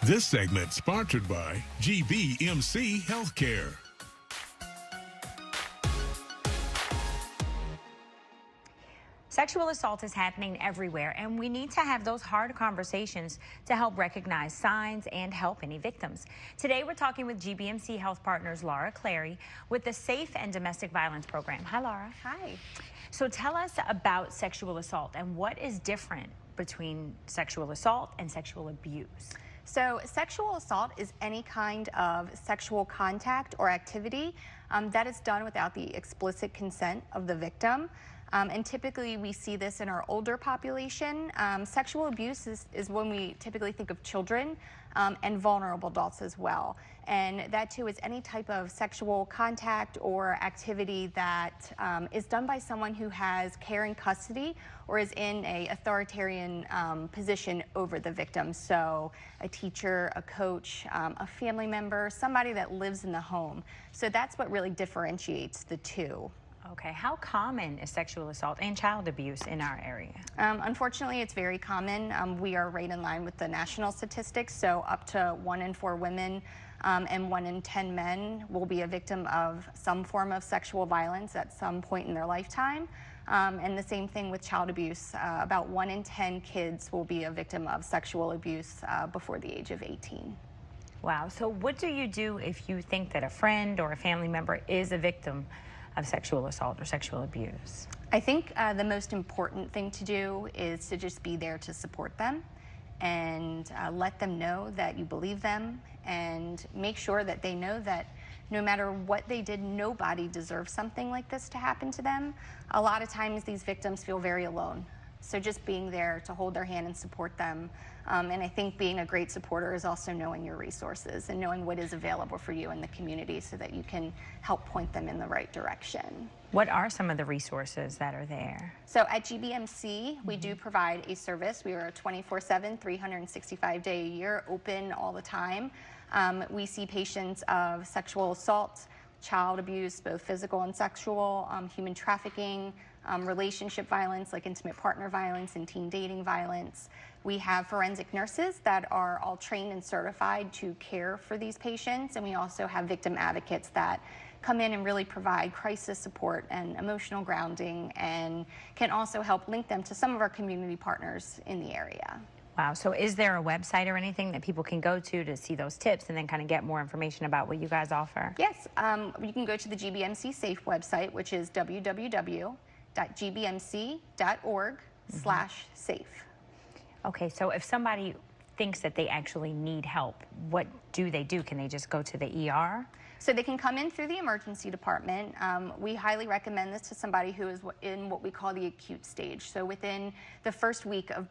This segment sponsored by GBMC Healthcare. Sexual assault is happening everywhere, and we need to have those hard conversations to help recognize signs and help any victims. Today, we're talking with GBMC Health Partners Laura CLARY with the Safe and Domestic Violence Program. Hi, Laura. Hi. So tell us about sexual assault and what is different between sexual assault and sexual abuse. So sexual assault is any kind of sexual contact or activity that is done without the explicit consent of the victim. And typically we see this in our older population. Sexual abuse is when we typically think of children and vulnerable adults as well. And that too is any type of sexual contact or activity that is done by someone who has care and custody or is in an authoritarian position over the victim. So a teacher, a coach, a family member, somebody that lives in the home. So that's what really differentiates the two. Okay, how common is sexual assault and child abuse in our area? Unfortunately, it's very common. We are right in line with the national statistics, so up to 1 in 4 women and 1 in 10 men will be a victim of some form of sexual violence at some point in their lifetime. And the same thing with child abuse. About 1 in 10 kids will be a victim of sexual abuse before the age of 18. Wow, so what do you do if you think that a friend or a family member is a victim of sexual assault or sexual abuse? I think the most important thing to do is to just be there to support them and let them know that you believe them, and make sure that they know that no matter what they did, nobody deserves something like this to happen to them. A lot of times these victims feel very alone. So just being there to hold their hand and support them. And I think being a great supporter is also knowing your resources and knowing what is available for you in the community so that you can help point them in the right direction. What are some of the resources that are there? So at GBMC, we do provide a service. We are 24/7, 365 days a year, open all the time. We see patients of sexual assault, child abuse, both physical and sexual, human trafficking, relationship violence like intimate partner violence and teen dating violence. We have forensic nurses that are all trained and certified to care for these patients, and we also have victim advocates that come in and really provide crisis support and emotional grounding, and can also help link them to some of our community partners in the area. Wow, so is there a website or anything that people can go to see those tips and then kind of get more information about what you guys offer? Yes, you can go to the GBMC Safe website, which is www.gbmc.org/safe. Okay, so if somebody thinks that they actually need help, what do they do? Can they just go to the ER? So they can come in through the emergency department. We highly recommend this to somebody who is in what we call the acute stage. So within the first week of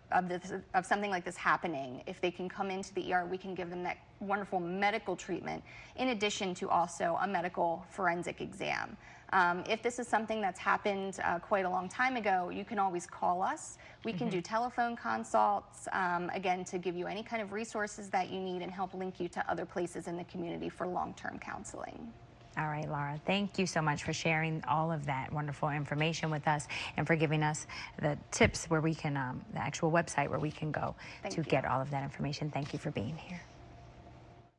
something like this happening, if they can come into the ER, we can give them that wonderful medical treatment in addition to also a medical forensic exam. If this is something that's happened quite a long time ago, you can always call us. We can do telephone consults, again, to give you any kind of resources that you need and help link you to other places in the community for long-term counseling. All right, Laura, thank you so much for sharing all of that wonderful information with us and for giving us the tips where we can, the actual website where we can go to get all of that information. Thank you for being here.